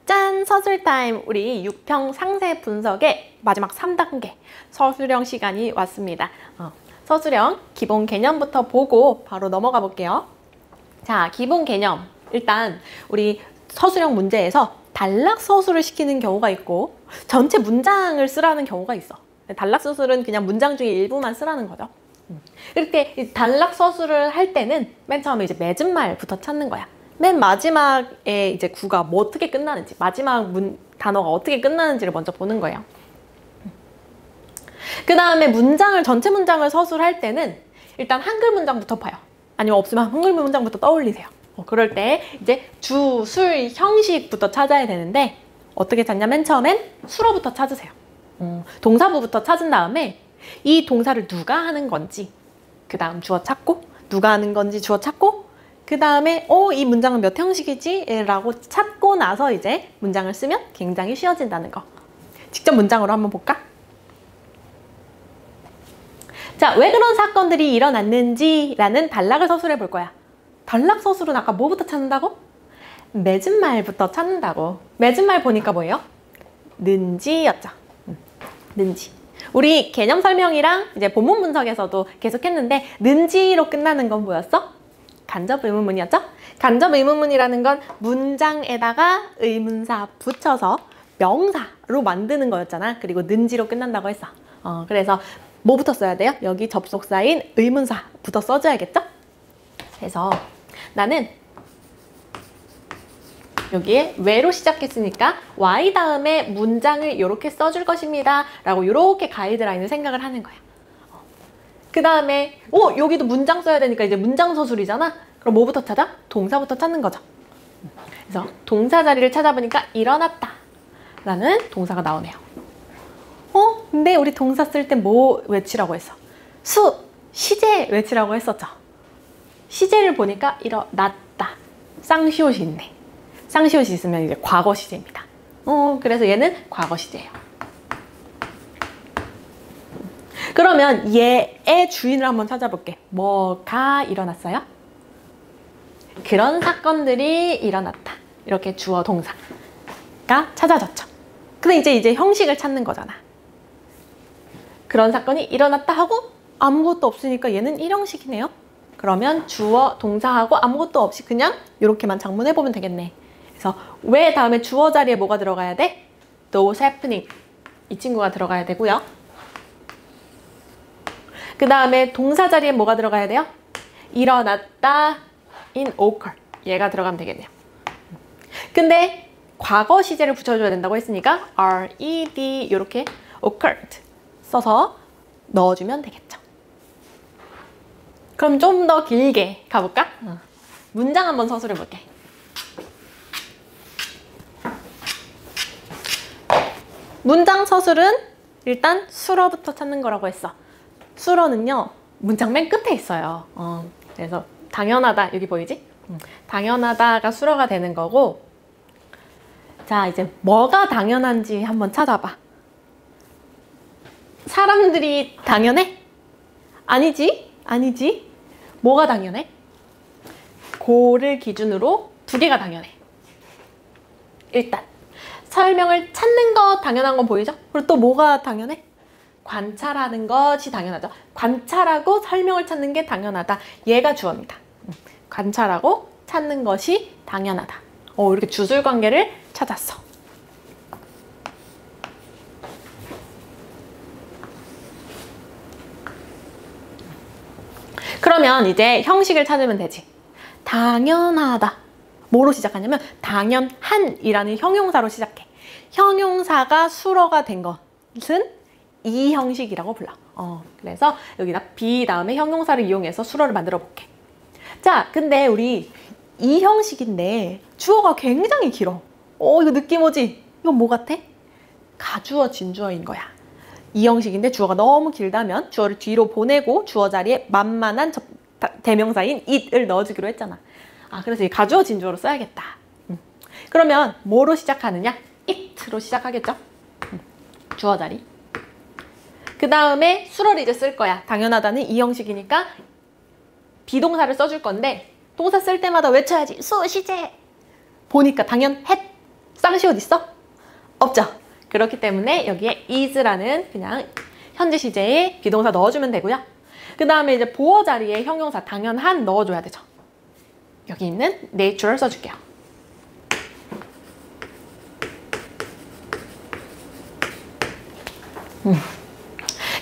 짠! 서술타임! 우리 6평 상세 분석의 마지막 3단계 서술형 시간이 왔습니다. 서술형 기본 개념부터 보고 바로 넘어가 볼게요. 자, 기본 개념. 일단 우리 서술형 문제에서 단락 서술을 시키는 경우가 있고 전체 문장을 쓰라는 경우가 있어. 단락 서술은 그냥 문장 중에 일부만 쓰라는 거죠. 이렇게 단락 서술을 할 때는 맨 처음에 이제 맺은 말부터 찾는 거야. 맨 마지막에 이제 구가 뭐 어떻게 끝나는지, 마지막 단어가 어떻게 끝나는지를 먼저 보는 거예요. 그 다음에 전체 문장을 서술할 때는 일단 한글 문장부터 봐요. 아니면 없으면 한글 문장부터 떠올리세요. 그럴 때 이제 주, 술, 형식부터 찾아야 되는데 어떻게 찾냐? 맨 처음엔 수로부터 찾으세요. 동사부부터 찾은 다음에 이 동사를 누가 하는 건지, 그 다음 주어 찾고, 누가 하는 건지 주어 찾고, 그 다음에 이 문장은 몇 형식이지? 라고 찾고 나서 이제 문장을 쓰면 굉장히 쉬워진다는 거. 직접 문장으로 한번 볼까? 자, 왜 그런 사건들이 일어났는지 라는 단락을 서술해 볼 거야. 단락 서술은 아까 뭐부터 찾는다고? 맺은 말부터 찾는다고. 맺은 말 보니까 뭐예요? 는지였죠. 는지. 우리 개념 설명이랑 이제 본문 분석에서도 계속 했는데 는지로 끝나는 건 뭐였어? 간접 의문문이었죠? 간접 의문문이라는 건 문장에다가 의문사 붙여서 명사로 만드는 거였잖아. 그리고 는지로 끝난다고 했어. 그래서 뭐부터 써야 돼요? 여기 접속사인 의문사부터 써줘야겠죠? 그래서 나는 여기에 왜로 시작했으니까 y 다음에 문장을 이렇게 써줄 것입니다 라고 이렇게 가이드라인을 생각을 하는 거야. 그 다음에 여기도 문장 써야 되니까 이제 문장 서술이잖아. 그럼 뭐부터 찾아? 동사부터 찾는 거죠. 그래서 동사 자리를 찾아보니까 일어났다 라는 동사가 나오네요. 근데 우리 동사 쓸 때 뭐 외치라고 했어? 시제 외치라고 했었죠. 시제를 보니까 일어났다. 쌍시옷이 있네. 쌍시옷이 있으면 이제 과거 시제입니다. 그래서 얘는 과거 시제예요. 그러면 얘의 주인을 한번 찾아볼게. 뭐가 일어났어요? 그런 사건들이 일어났다. 이렇게 주어 동사가 찾아졌죠. 근데 이제 형식을 찾는 거잖아. 그런 사건이 일어났다 하고 아무것도 없으니까 얘는 1형식이네요. 그러면 주어 동사하고 아무것도 없이 그냥 이렇게만 작문해보면 되겠네. 그래서 왜 다음에 주어 자리에 뭐가 들어가야 돼? Those happening. 이 친구가 들어가야 되고요. 그 다음에 동사 자리에 뭐가 들어가야 돼요? 일어났다, in occur. 얘가 들어가면 되겠네요. 근데 과거 시제를 붙여줘야 된다고 했으니까 red 이렇게 occurred 써서 넣어주면 되겠죠. 그럼 좀 더 길게 가볼까? 문장 한번 서술해 볼게. 문장 서술은 일단 수로부터 찾는 거라고 했어. 수로는요, 문장 맨 끝에 있어요. 그래서 당연하다, 여기 보이지? 당연하다가 수로가 되는 거고, 자, 이제 뭐가 당연한지 한번 찾아봐. 사람들이 당연해? 아니지. 뭐가 당연해? 고를 기준으로 두 개가 당연해. 일단 설명을 찾는 거 당연한 건 보이죠? 그리고 또 뭐가 당연해? 관찰하는 것이 당연하죠. 관찰하고 설명을 찾는 게 당연하다. 얘가 주어입니다. 관찰하고 찾는 것이 당연하다. 이렇게 주술 관계를 찾았어. 그러면 이제 형식을 찾으면 되지. 당연하다. 뭐로 시작하냐면 당연한이라는 형용사로 시작해. 형용사가 수로가 된 것은 이 형식이라고 불러. 그래서 여기다 be 다음에 형용사를 이용해서 수로를 만들어 볼게. 자, 근데 우리 이 형식인데 주어가 굉장히 길어. 이거 느낌 오지? 이건 뭐 같아? 가주어 진주어인 거야. 이 형식인데 주어가 너무 길다면 주어를 뒤로 보내고 주어 자리에 만만한 대명사인 it을 넣어주기로 했잖아. 그래서 이 가주어 진주어로 써야겠다. 그러면 뭐로 시작하느냐? it로 시작하겠죠? 주어 자리. 그 다음에 수로를 이제 쓸 거야. 당연하다는 이 형식이니까 비동사를 써줄 건데 동사 쓸 때마다 외쳐야지. 시제. 보니까 당연했 쌍시 어디 있어? 없죠. 그렇기 때문에 여기에 is라는 그냥 현재 시제에 비동사 넣어주면 되고요. 그 다음에 이제 보어 자리에 형용사 당연한 넣어줘야 되죠. 여기 있는 natural 써줄게요.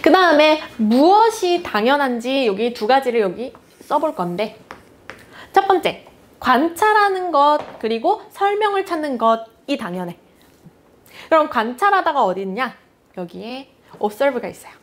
그 다음에 무엇이 당연한지 여기 두 가지를 여기 써볼 건데, 첫 번째, 관찰하는 것 그리고 설명을 찾는 것이 당연해. 그럼 관찰하다가 어디 있냐? 여기에 observe가 있어요.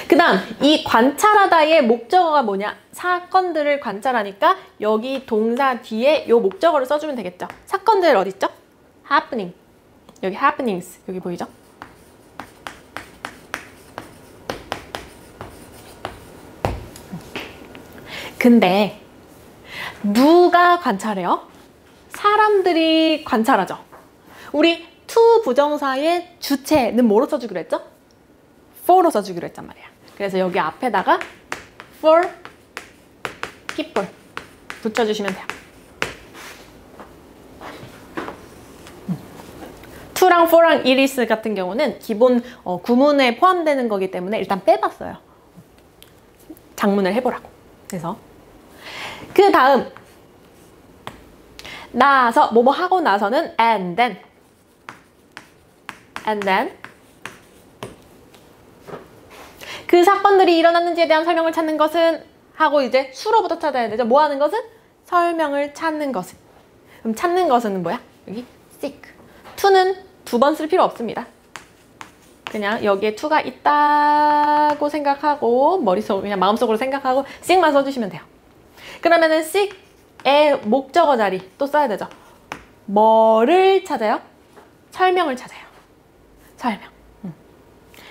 그 다음 이 관찰하다의 목적어가 뭐냐? 사건들을 관찰하니까 여기 동사 뒤에 이 목적어를 써주면 되겠죠. 사건들 어디 있죠? happening. 여기 happenings 여기 보이죠? 근데 누가 관찰해요? 사람들이 관찰하죠. 우리 to 부정사의 주체는 뭐로 써주기로 했죠? for로 써주기로 했단 말이야. 그래서 여기 앞에다가 for people 붙여주시면 돼요. to랑 for랑 it is 같은 경우는 기본 구문에 포함되는 거기 때문에 일단 빼봤어요. 작문을 해보라고. 그래서 그 다음 나서 뭐뭐 하고 나서는 and then 그 사건들이 일어났는지에 대한 설명을 찾는 것은 하고 이제 수로부터 찾아야 되죠. 뭐 하는 것은? 설명을 찾는 것은. 그럼 찾는 것은 뭐야? 여기 seek. to는 두 번 쓸 필요 없습니다. 그냥 여기에 to가 있다고 생각하고 머릿속으로 그냥 마음속으로 생각하고 seek만 써주시면 돼요. 그러면은 seek의 목적어 자리 또 써야 되죠. 뭐를 찾아요? 설명을 찾아요. 설명.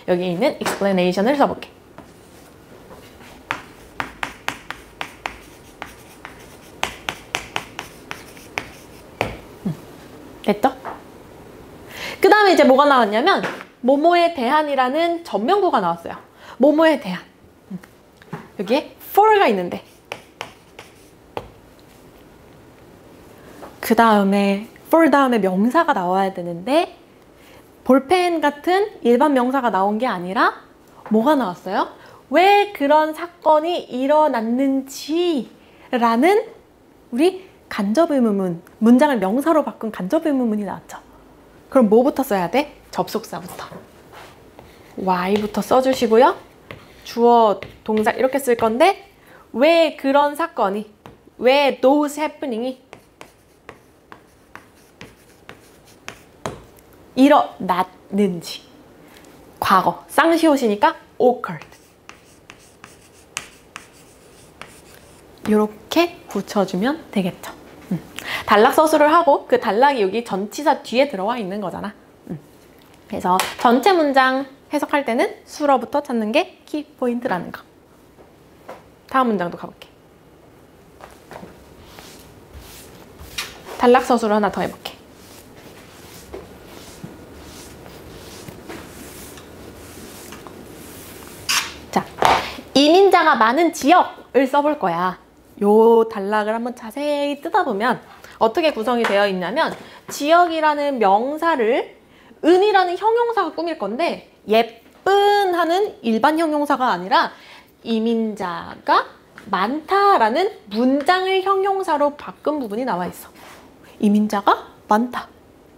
여기 있는 explanation을 써볼게. 됐죠? 그 다음에 이제 뭐가 나왔냐면 뭐뭐에 대한이라는 전명구가 나왔어요. 뭐뭐에 대한. 여기에 for가 있는데 그 다음에 for 다음에 명사가 나와야 되는데 볼펜 같은 일반 명사가 나온 게 아니라 뭐가 나왔어요? 왜 그런 사건이 일어났는지 라는 우리 간접의문문, 문장을 명사로 바꾼 간접의문문이 나왔죠. 그럼 뭐부터 써야 돼? 접속사부터. why부터 써주시고요. 주어, 동사 이렇게 쓸 건데 왜 그런 사건이, 왜 those happening이 일어났는지. 과거, 쌍시옷이니까 occurred. 이렇게 붙여주면 되겠죠. 단락 서술을 하고 그 단락이 여기 전치사 뒤에 들어와 있는 거잖아. 그래서 전체 문장 해석할 때는 수로부터 찾는 게 키포인트라는 거. 다음 문장도 가볼게. 단락 서술을 하나 더 해볼게. 자, 이민자가 많은 지역을 써볼 거야. 요 단락을 한번 자세히 뜯어보면 어떻게 구성이 되어 있냐면 지역이라는 명사를 은이라는 형용사가 꾸밀 건데 예쁜 하는 일반 형용사가 아니라 이민자가 많다라는 문장을 형용사로 바꾼 부분이 나와 있어. 이민자가 많다.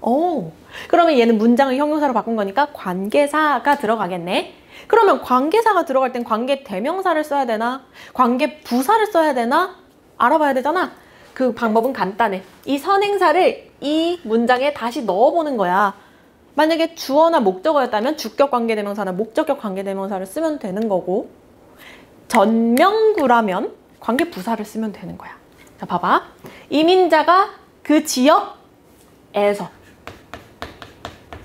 오, 그러면 얘는 문장을 형용사로 바꾼 거니까 관계사가 들어가겠네. 그러면 관계사가 들어갈 땐 관계 대명사를 써야 되나? 관계 부사를 써야 되나? 알아봐야 되잖아. 그 방법은 간단해. 이 선행사를 이 문장에 다시 넣어보는 거야. 만약에 주어나 목적어였다면 주격 관계대명사나 목적격 관계대명사를 쓰면 되는 거고 전명구라면 관계 부사를 쓰면 되는 거야. 자, 봐봐. 이민자가 그 지역에서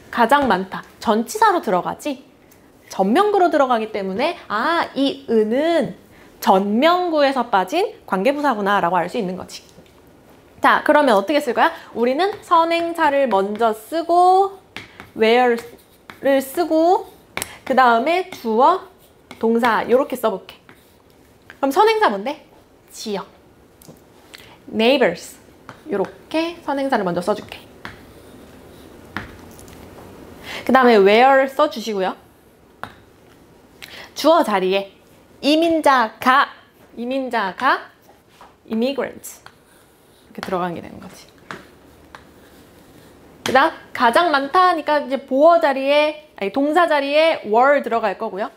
가장 많다. 전치사로 들어가지. 전명구로 들어가기 때문에 아, 이 은은 전명구에서 빠진 관계부사구나 라고 알 수 있는 거지. 자, 그러면 어떻게 쓸 거야? 우리는 선행사를 먼저 쓰고 where를 쓰고 그 다음에 주어, 동사 이렇게 써볼게. 그럼 선행사 뭔데? 지역. neighbors. 이렇게 선행사를 먼저 써줄게. 그 다음에 where 써주시고요. 주어 자리에 이민자가 immigrants 이렇게 들어가는 게 되는 거지. 그 다음 가장 많다니까 이제 보어 자리에 동사 자리에 were 들어갈 거고요.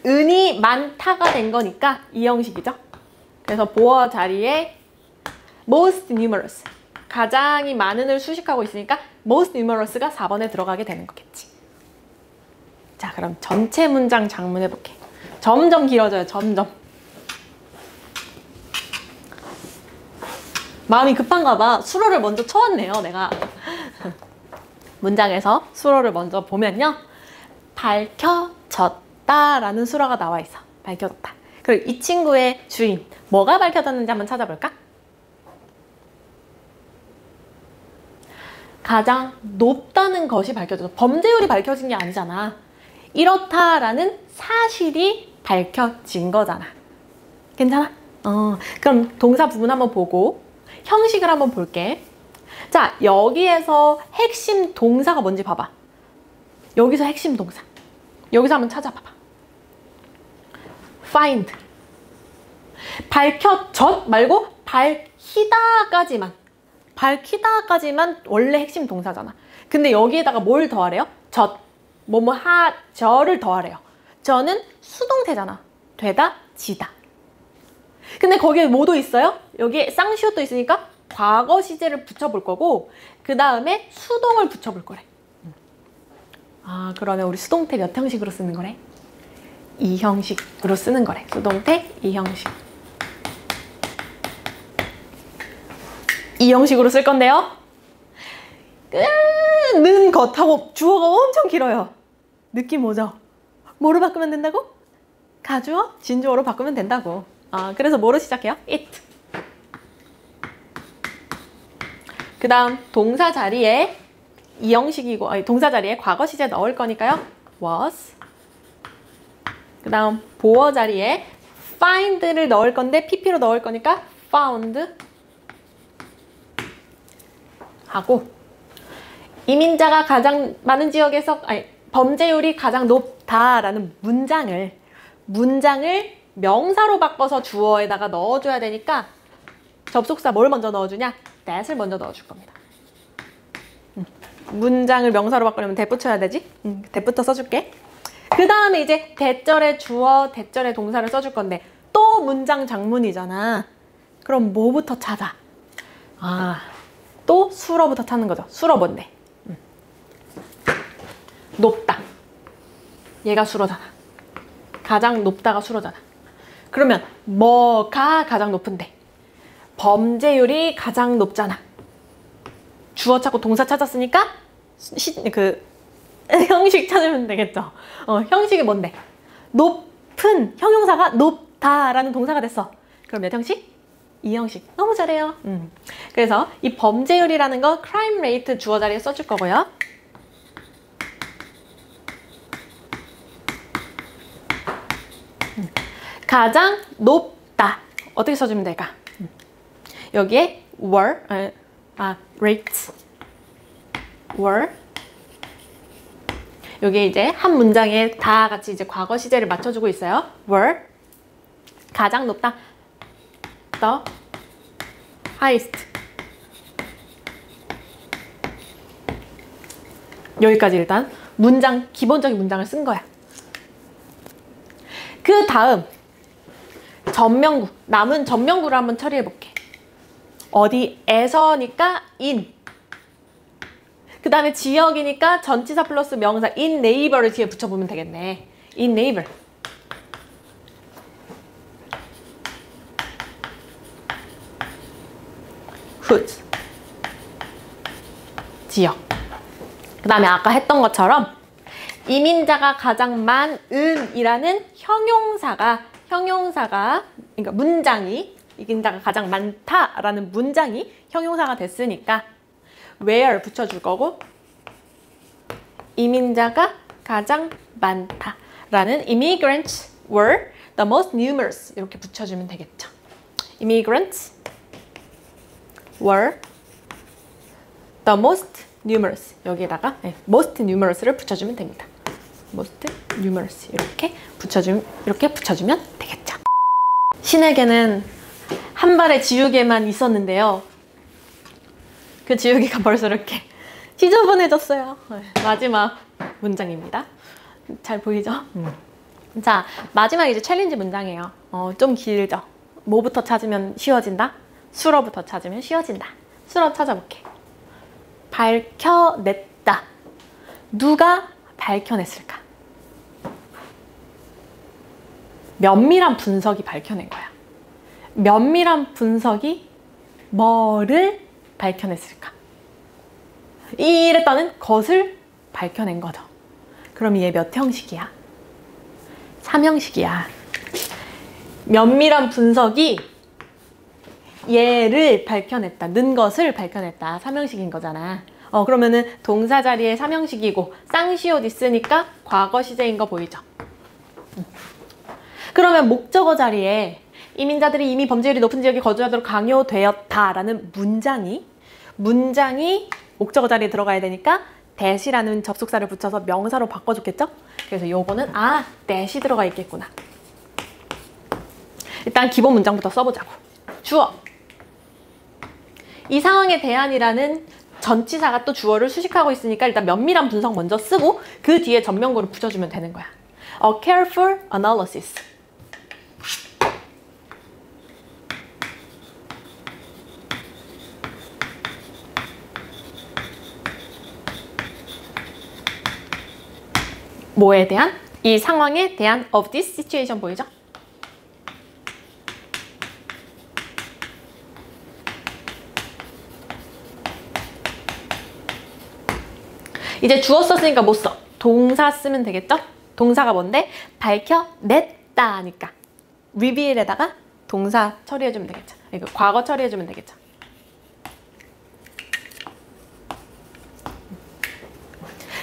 은이 많다가 된 거니까 이 형식이죠. 그래서 보어 자리에 most numerous 가장이 많은을 수식하고 있으니까 most numerous가 4번에 들어가게 되는 거겠지. 자, 그럼 전체 문장 작문 해볼게. 점점 길어져요. 점점. 마음이 급한가 봐. 수로를 먼저 쳐왔네요, 내가. 문장에서 수로를 먼저 보면요. 밝혀졌다라는 수로가 나와 있어. 밝혀졌다. 그리고 이 친구의 주인, 뭐가 밝혀졌는지 한번 찾아볼까? 가장 높다는 것이 밝혀져서 범죄율이 밝혀진 게 아니잖아. 이렇다라는 사실이 밝혀진 거잖아. 괜찮아? 그럼 동사 부분 한번 보고 형식을 한번 볼게. 자, 여기에서 핵심 동사가 뭔지 봐봐. 여기서 핵심 동사. 여기서 한번 찾아봐봐. find. 밝혀졌 말고 밝히다까지만. 밝히다까지만 원래 핵심 동사잖아. 근데 여기에다가 뭘 더하래요? 저를 더하래요. 저는 수동태잖아. 되다, 지다. 근데 거기에 뭐도 있어요? 여기에 쌍시옷도 있으니까 과거 시제를 붙여볼 거고 그 다음에 수동을 붙여볼 거래. 아, 그러면 우리 수동태 몇 형식으로 쓰는 거래? 2형식으로 쓰는 거래. 수동태 2형식. 2형식으로 쓸 건데요. 는 것하고 주어가 엄청 길어요. 느낌 오죠? 뭐로 바꾸면 된다고? 가주어, 진주어로 바꾸면 된다고. 그래서 뭐로 시작해요? it. 그 다음 동사 자리에 2형식이고 동사 자리에 과거 시제 넣을 거니까요. was. 그 다음 보어 자리에 find를 넣을 건데 pp로 넣을 거니까 found 하고 이민자가 가장 많은 지역에서 범죄율이 가장 높다라는 문장을 명사로 바꿔서 주어에다가 넣어줘야 되니까 접속사 뭘 먼저 넣어주냐? that을 먼저 넣어줄 겁니다. 문장을 명사로 바꾸려면 that 붙여야 되지? that부터 써줄게. 그 다음에 이제 대절의 주어, 대절의 동사를 써줄 건데 또 문장 장문이잖아. 그럼 뭐부터 찾아? 또 수로부터 찾는 거죠. 수로 뭔데? 높다. 얘가 수로잖아. 가장 높다가 수로잖아. 그러면 뭐가 가장 높은데? 범죄율이 가장 높잖아. 주어 찾고 동사 찾았으니까 형식 찾으면 되겠죠. 형식이 뭔데? 높은 형용사가 높다라는 동사가 됐어. 그럼 몇 형식? 2형식. 너무 잘해요. 그래서 이 범죄율이라는 거 crime rate 주어 자리에 써줄 거고요. 가장 높다. 어떻게 써주면 될까? 여기에 rate. were. 여기에 이제 한 문장에 다 같이 이제 과거 시제를 맞춰주고 있어요. were. 가장 높다. the highest. 여기까지 일단 기본적인 문장을 쓴 거야. 그 다음 전명구, 남은 전명구를 한번 처리해 볼게. 어디에서니까 in. 그 다음에 지역이니까 전치사 플러스 명사 in neighbor를 뒤에 붙여보면 되겠네. in neighbor. whose. 지역. 그 다음에 아까 했던 것처럼 이민자가 가장 많은이라는 형용사가 그러니까 문장이 이민자가 가장 많다라는 문장이 형용사가 됐으니까 where 붙여줄 거고 이민자가 가장 많다라는 immigrants were the most numerous 이렇게 붙여주면 되겠죠. immigrants were the most numerous 여기에다가 most numerous를 붙여주면 됩니다. most numerous 이렇게 붙여주면 되겠죠. 신에게는 한 발의 지우개만 있었는데요. 그 지우개가 벌써 이렇게 지저분해졌어요. 마지막 문장입니다. 잘 보이죠? 자, 마지막 이제 챌린지 문장이에요. 좀 길죠? 뭐부터 찾으면 쉬워진다? 수로부터 찾으면 쉬워진다. 수로 찾아볼게. 밝혀냈다. 누가 밝혀냈을까? 면밀한 분석이 밝혀낸 거야. 면밀한 분석이 뭐를 밝혀냈을까? 이랬다는 것을 밝혀낸 거죠. 그럼 얘 몇 형식이야? 3형식이야. 면밀한 분석이 얘를 밝혀냈다. 는 것을 밝혀냈다. 3형식인 거잖아. 그러면은 동사 자리에 3형식이고 쌍시옷 있으니까 과거 시제인 거 보이죠? 그러면 목적어 자리에 이민자들이 이미 범죄율이 높은 지역에 거주하도록 강요되었다라는 문장이 목적어 자리에 들어가야 되니까 that이라는 접속사를 붙여서 명사로 바꿔줬겠죠? 그래서 요거는 that이 들어가 있겠구나. 일단 기본 문장부터 써보자고. 주어. 이 상황에 대한이라는 전치사가 또 주어를 수식하고 있으니까 일단 면밀한 분석 먼저 쓰고 그 뒤에 전면구를 붙여주면 되는 거야. A careful analysis. 뭐에 대한? 이 상황에 대한 of this situation 보이죠? 이제 주어 썼으니까 못 써. 동사 쓰면 되겠죠? 동사가 뭔데? 밝혀냈다 하니까 reveal에다가 동사 처리해주면 되겠죠. 이거 과거 처리해주면 되겠죠.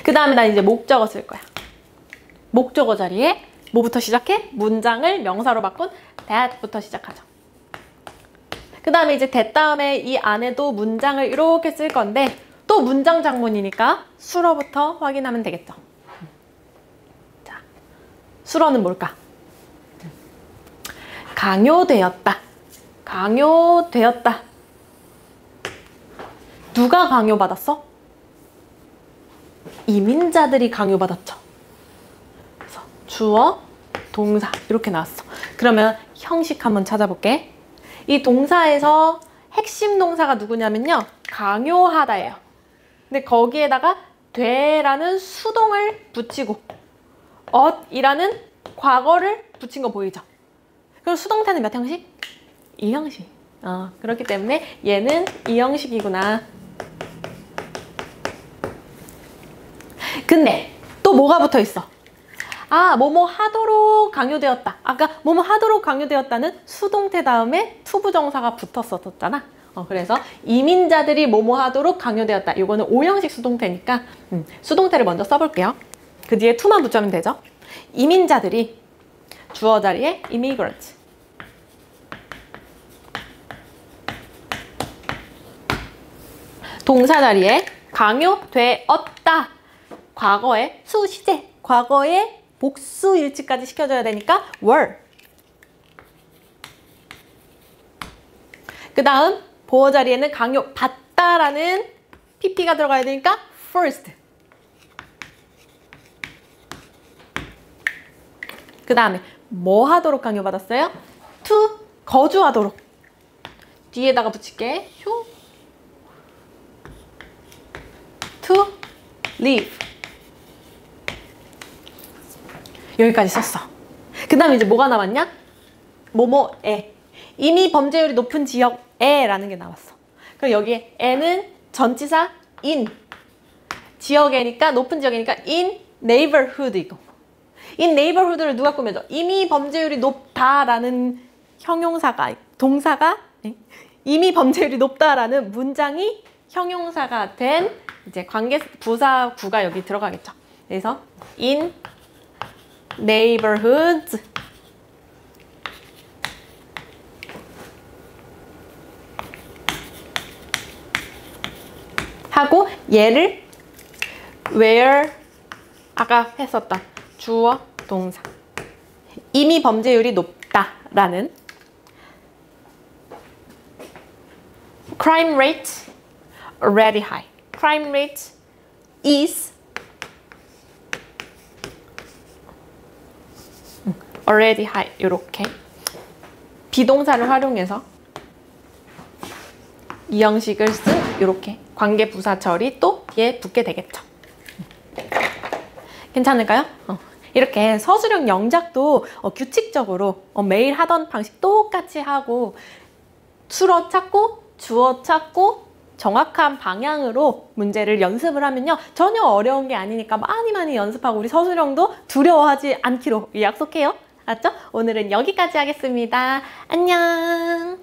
그 다음에 난 이제 목적어 쓸 거야. 목적어 자리에 뭐부터 시작해? 문장을 명사로 바꾼 that부터 시작하죠. 그 다음에 이제 that 다음에 이 안에도 문장을 이렇게 쓸 건데 또 문장 장문이니까 수로부터 확인하면 되겠죠. 자, 수로는 뭘까? 강요되었다. 강요되었다. 누가 강요받았어? 이민자들이 강요받았죠. 그래서 주어, 동사 이렇게 나왔어. 그러면 형식 한번 찾아볼게. 이 동사에서 핵심 동사가 누구냐면요. 강요하다예요. 근데 거기에다가 되라는 수동을 붙이고 엇이라는 과거를 붙인 거 보이죠? 그럼 수동태는 몇 형식? 2형식. 그렇기 때문에 얘는 2형식이구나. 근데 또 뭐가 붙어 있어? 뭐뭐 하도록 강요되었다. 아까 뭐뭐 하도록 강요되었다는 수동태 다음에 투부정사가 붙었었잖아. 그래서 이민자들이 뭐뭐 하도록 강요되었다. 이거는 5형식 수동태니까 수동태를 먼저 써볼게요. 그 뒤에 to만 붙여면 되죠. 이민자들이 주어 자리에 immigrant. 동사 자리에 강요되었다. 과거에 수시제, 과거에 복수 일치까지 시켜줘야 되니까 were. 그 다음 보어 자리에는 강요받다라는 pp가 들어가야 되니까 first. 그 다음에 뭐 하도록 강요받았어요? to 거주하도록. 뒤에다가 붙일게. to live. 여기까지 썼어. 그 다음에 이제 뭐가 남았냐? 뭐뭐에. 이미 범죄율이 높은 지역에 라는 게 나왔어. 그럼 여기에 에는 전치사 in. 지역에니까 높은 지역이니까 in neighborhood이고. in neighborhood를 누가 꾸며줘? 이미 범죄율이 높다라는 형용사가, 동사가 이미 범죄율이 높다라는 문장이 형용사가 된 이제 관계 부사구가 여기 들어가겠죠. 그래서 in neighborhoods 하고 얘를 where 아까 했었던 주어 동사 이미 범죄율이 높다라는 crime rate already high. crime rate is already high. 이렇게 비동사를 활용해서 이 형식을 쓴 이렇게 관계 부사 처리 또 뒤에 붙게 되겠죠. 괜찮을까요? 이렇게 서술형 영작도 규칙적으로 매일 하던 방식 똑같이 하고 수어 찾고 주어 찾고 정확한 방향으로 문제를 연습을 하면요 전혀 어려운 게 아니니까 많이 연습하고 우리 서술형도 두려워하지 않기로 약속해요. 알았죠? 오늘은 여기까지 하겠습니다. 안녕.